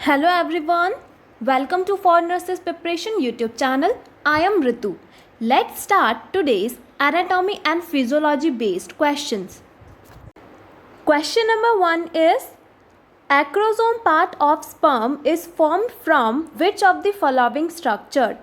Hello everyone, welcome to For Nurses Preparation YouTube channel. I am Ritu. Let's start today's anatomy and physiology based questions. Question number 1 is acrosome part of sperm is formed from which of the following structure?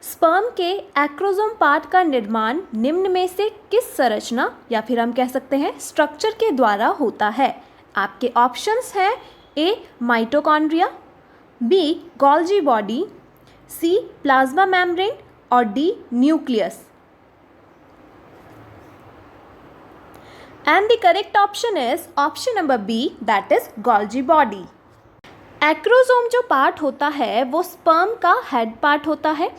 Sperm के acrosome part का निर्माण निम्न में से किस संरचना या फिर हम कह सकते हैं स्ट्रक्चर के द्वारा होता है? आपके ऑप्शंस हैं ए माइटोकॉन्ड्रिया, बी गोल्जी बॉडी, सी प्लाज्मा मेम्ब्रेन और D nucleus. And the correct option is option number B, that is Golgi body. Acrosome जो पार्ट होता है वो स्पर्म का हेड पार्ट होता है.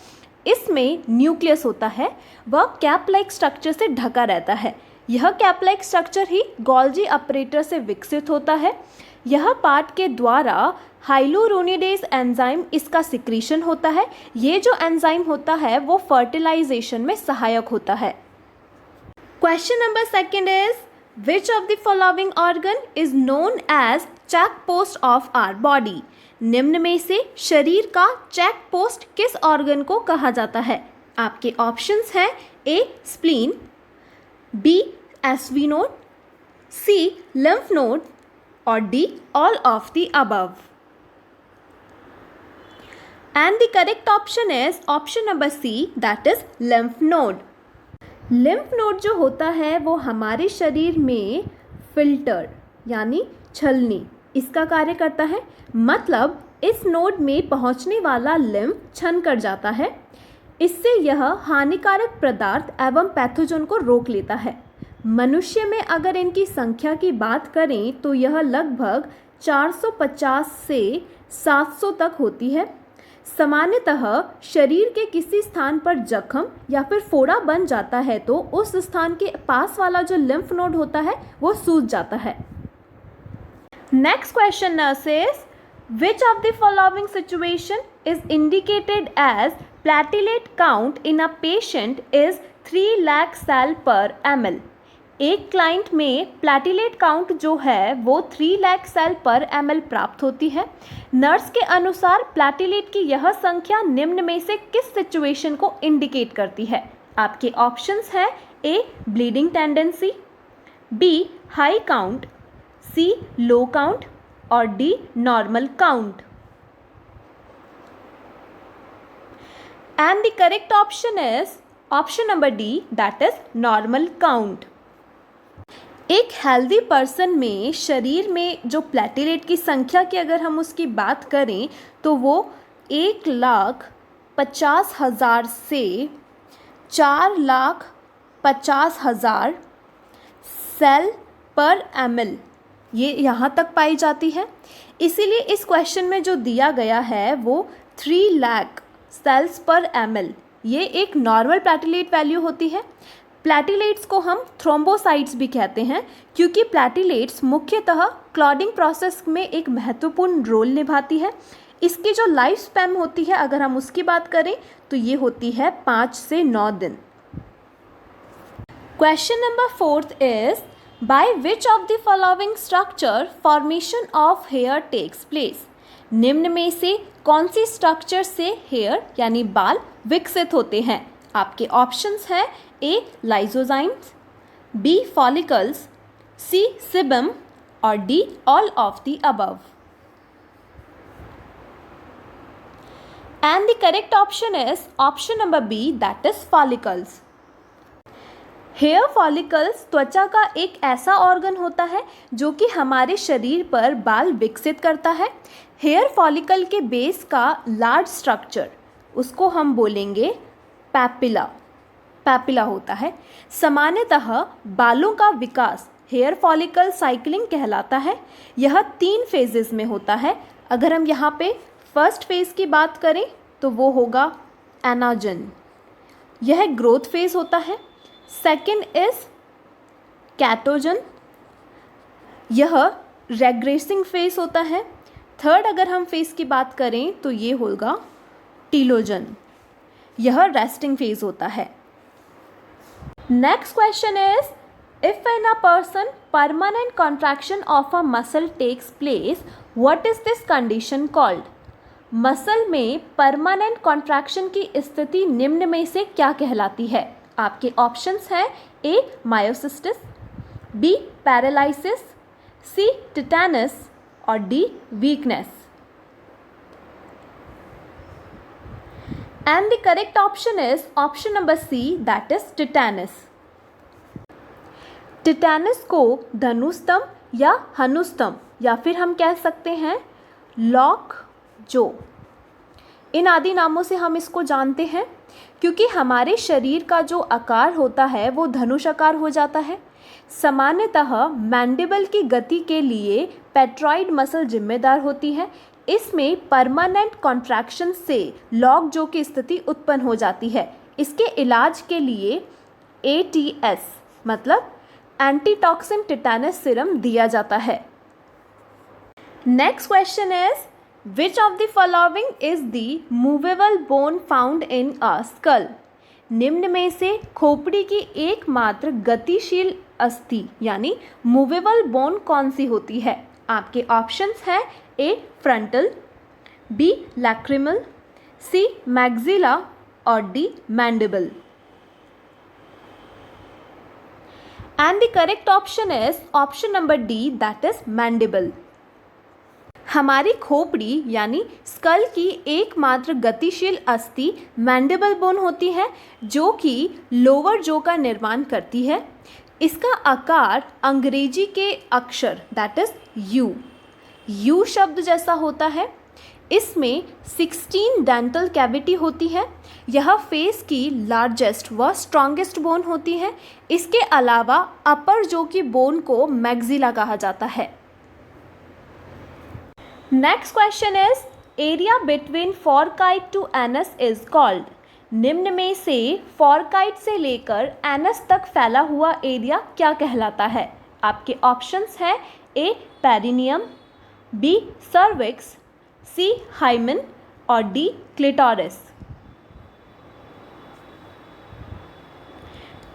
इसमें न्यूक्लियस होता है, वह कैप लाइक स्ट्रक्चर से ढका रहता है. यह कैप लाइक स्ट्रक्चर ही गोल्जी अपरेटर से विकसित होता है. यह पार्ट के द्वारा हाइलुरोनिडेज एंजाइम इसका सिक्रीशन होता है. ये जो एंजाइम होता है वो फर्टिलाइजेशन में सहायक होता है. Question number second is Which of the following organ is known as check post of our body? निम्न में से शरीर का चेक पोस्ट किस ऑर्गन को कहा जाता है? आपके ऑप्शंस हैं A spleen, B SV node, C lymph node और D all of the above. And the correct option is option number C, that is lymph node. Lymph node जो होता है वो हमारे शरीर में फिल्टर यानी छलनी इसका कार्य करता है. मतलब इस नोड में पहुंचने वाला लिम्फ छन कर जाता है. इससे यह हानिकारक पदार्थ एवं पैथोजन को रोक लेता है. मनुष्य में अगर इनकी संख्या की बात करें तो यह लगभग 450 से 700 तक होती है. सामान्यतः शरीर के किसी स्थान पर जख्म या फिर फोड़ा बन जाता है तो उस स्थान के पास वाला जो लिम्फ नोड होता है वो सूज जाता है. Next question nurses, which of the following situation is indicated as platelet count in a patient is 3 lakh cell per ml? एक क्लाइंट में प्लेटिलेट काउंट जो है वो 3 लाख सेल पर ml प्राप्त होती है. नर्स के अनुसार प्लेटिलेट की यह संख्या निम्न में से किस सिचुएशन को इंडिकेट करती है? आपके ऑप्शंस हैं A bleeding tendency, B high count, C low count और D normal count. And the correct option is option number D, that is normal count. एक हेल्दी पर्सन में शरीर में जो प्लेटिलेट की संख्या की अगर हम उसकी बात करें तो वो 1,50,000 से 4,50,000 सेल पर ml ये यहाँ तक पाई जाती है. इसीलिए इस क्वेश्चन में जो दिया गया है वो 3 लाख सेल्स पर ml ये एक नॉर्मल प्लेटिलेट वैल्यू होती है. प्लेटिलेट्स को हम थ्रोम्बोसाइट्स भी कहते हैं क्योंकि प्लेटिलेट्स मुख्यतः क्लॉटिंग प्रोसेस में एक महत्वपूर्ण रोल निभाती है. इसकी जो लाइफ स्पैन होती है अगर हम उसकी बात करें तो ये होती है 5 से 9 दिन. Question number 4 is by which of the following structure formation of hair takes place? निम्न में से कौन सी स्ट्रक्चर से हेयर यानी बाल विकसित होते हैं? आपके ऑप्शंस हैं A lysozymes, B follicles, C sebum और D all of the above. And the correct option is option number B, that is follicles. Hair follicles त्वचा का एक ऐसा ऑर्गन होता है जो कि हमारे शरीर पर बाल विकसित करता है. हेयर फॉलिकल के बेस का लार्ज स्ट्रक्चर उसको हम बोलेंगे पैपिला होता है. सामान्यतः बालों का विकास हेयर फॉलिकल साइक्लिंग कहलाता है. यह 3 फेजेस में होता है. अगर हम यहाँ पे फर्स्ट फेज की बात करें तो वो होगा एनाजन, यह ग्रोथ फेज होता है. सेकंड इज कैटोजन, यह रेग्रेसिंग फेज होता है. थर्ड अगर हम फेज की बात करें तो ये होगा टीलोजन, यह रेस्टिंग फेज होता है. Next question is If in a person permanent contraction of a muscle takes place, what is this condition called? Muscle में परमानेंट कॉन्ट्रैक्शन की स्थिति निम्न में से क्या कहलाती है? आपके ऑप्शंस हैं ए मायोसिस्टिस, बी पैरालिसिस, सी टिटैनस और D weakness. And the correct option is option number C, that is tetanus. टिटैनस को धनुस्तंभ या हनुस्तंभ या फिर हम कह सकते हैं लॉक जो, इन आदि नामों से हम इसको जानते हैं क्योंकि हमारे शरीर का जो आकार होता है वो धनुष आकार हो जाता है. सामान्यतः मैंडिबल की गति के लिए पेट्रॉइड मसल जिम्मेदार होती है. इसमें परमानेंट कॉन्ट्रैक्शन से लॉक जो की स्थिति उत्पन्न हो जाती है. इसके इलाज के लिए ATS मतलब एंटीटॉक्सिन टिटैनस सीरम दिया जाता है. Next question is which of the following is the movable bone found in a skull? निम्न में से खोपड़ी की एकमात्र गतिशील अस्थि यानी मूवेबल बोन कौन सी होती है? आपके ऑप्शंस हैं ए फ्रंटल, बी लैक्रिमल, सी मैक्सिला और D mandible. And the correct option is option number D, that is mandible. हमारी खोपड़ी यानी स्कल की एकमात्र गतिशील अस्थि मैंडिबल बोन होती है जो कि लोअर जो का निर्माण करती है. इसका आकार अंग्रेजी के अक्षर दैट इज यू शब्द जैसा होता है. इसमें 16 डेंटल कैविटी होती है. यह फेस की लार्जेस्ट व स्ट्रॉन्गेस्ट बोन होती है. इसके अलावा अपर जो की बोन को मैक्सिला कहा जाता है. Next question is area between fourchette to anus is called. निम्न में से फॉरकाइट से लेकर एनस तक फैला हुआ एरिया क्या कहलाता है? आपके ऑप्शंस हैं ए पेरिनियम, बी सर्विक्स, सी हाइमन और D clitoris.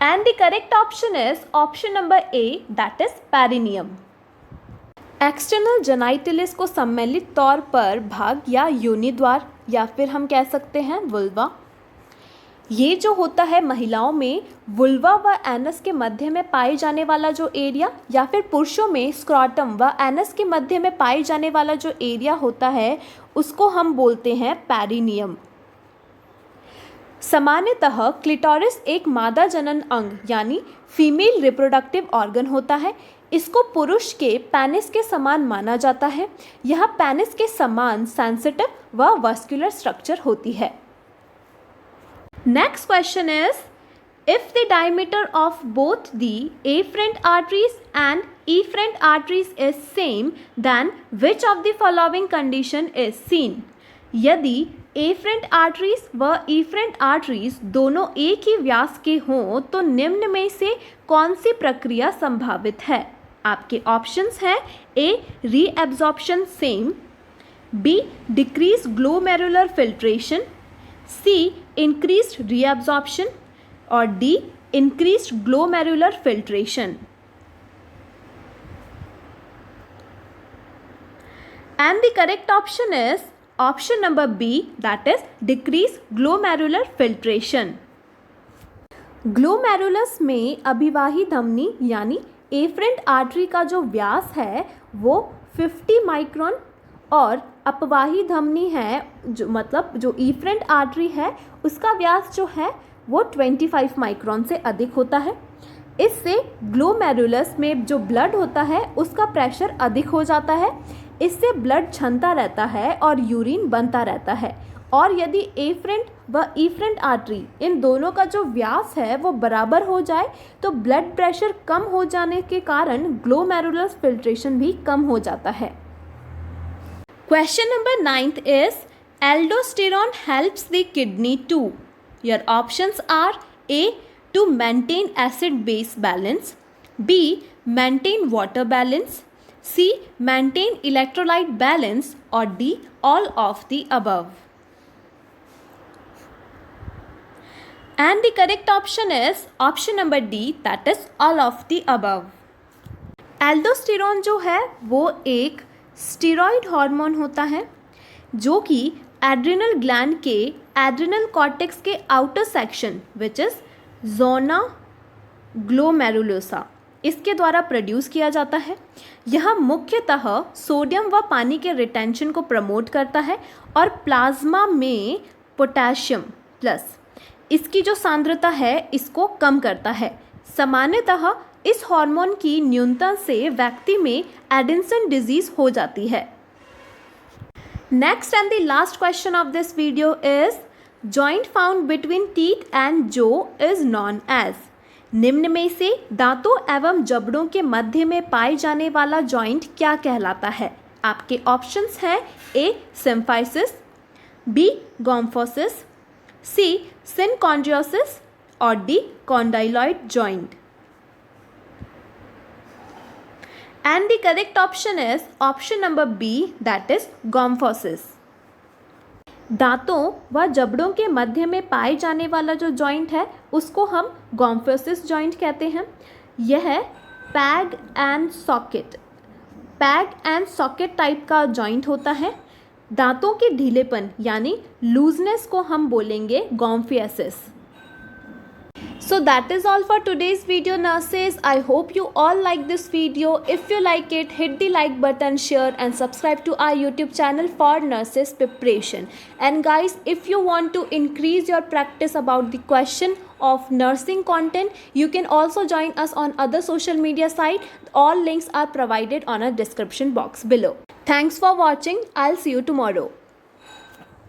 And the correct option is option number A, that is perineum. External genitalia को सम्मिलित तौर पर भाग या योनि द्वार या फिर हम कह सकते हैं वुल्वा. ये जो होता है महिलाओं में वुल्वा व एनस के मध्य में पाए जाने वाला जो एरिया या फिर पुरुषों में स्क्रॉटम व एनस के मध्य में पाए जाने वाला जो एरिया होता है उसको हम बोलते हैं पेरिनियम. सामान्यतः क्लिटोरिस एक मादा जनन अंग यानी फीमेल रिप्रोडक्टिव ऑर्गन होता है. इसको पुरुष के पेनिस के समान माना जाता है. यह पेनिस के समान सेंसिटिव व वस्कुलर स्ट्रक्चर होती है. Next question is if the diameter of both the afferent arteries and efferent arteries is same then which of the following condition is seen? यदि एफरेंट आर्टरीज व efferent आर्टरीज दोनों एक ही व्यास के हों तो निम्न में से कौन सी प्रक्रिया संभावित है? आपके ऑप्शंस हैं A reabsorption same, B decrease glomerular filtration, C increased reabsorption और D increased glomerular filtration. And the correct option is option number B, that is decrease glomerular filtration. Glomerulus में अभिवाही धमनी यानी एफरेंट आर्टरी का जो व्यास है वो 50 micron और अपवाही धमनी है जो मतलब जो एफरेंट आर्टरी है उसका व्यास जो है वो 25 माइक्रोन से अधिक होता है. इससे ग्लोमेरुलस में जो ब्लड होता है उसका प्रेशर अधिक हो जाता है. इससे ब्लड छनता रहता है और यूरिन बनता रहता है. और यदि एफरेंट व efferent आर्टरी इन दोनों का जो व्यास है वो बराबर हो जाए तो ब्लड प्रेशर कम हो जाने के कारण ग्लोमेरुलर फिल्ट्रेशन भी कम हो जाता है. Question number 9 is aldosterone helps the kidney to. Your options are A to maintain acid base balance, B maintain water balance, C maintain electrolyte balance or D all of the above. And the correct option is option number D, that is all of the above. Aldosterone जो है वो एक steroid hormone होता है जो कि adrenal gland के adrenal cortex के outer section which is zona glomerulosa इसके द्वारा प्रोड्यूस किया जाता है। यह मुख्यतः सोडियम व पानी के रिटेंशन को प्रमोट करता है और प्लाज्मा में पोटेशियम प्लस इसकी जो सांद्रता है इसको कम करता है। सामान्यतः इस हार्मोन की न्यूनता से व्यक्ति में एडिसन डिजीज हो जाती है। Next and the last question of this video is joint found between teeth and जो इज नॉन एज। निम्न में से दांतों एवं जबड़ों के मध्य में पाए जाने वाला जॉइंट क्या कहलाता है? आपके ऑप्शंस हैं ए सिम्फाइसिस, बी गोम्फोसिस, सी सिनकॉन्ड्रियोसिस और D condyloid joint. And the correct option is option number B, that is गोम्फोसिस। दांतों व जबड़ों के मध्य में पाए जाने वाला जो जॉइंट है उसको हम गोम्फोसिस जॉइंट कहते हैं। यह पैग एंड सॉकेट टाइप का जॉइंट होता है। दांतों के ढीलेपन यानी लूजनेस को हम बोलेंगे गोम्फियासिस। So that is all for today's video, nurses. I hope you all like this video. If you like it, hit the like button, share and subscribe to our YouTube channel for nurses preparation. And guys, if you want to increase your practice about the question of nursing content, you can also join us on other social media site. All links are provided on our description box below. Thanks for watching. I'll see you tomorrow.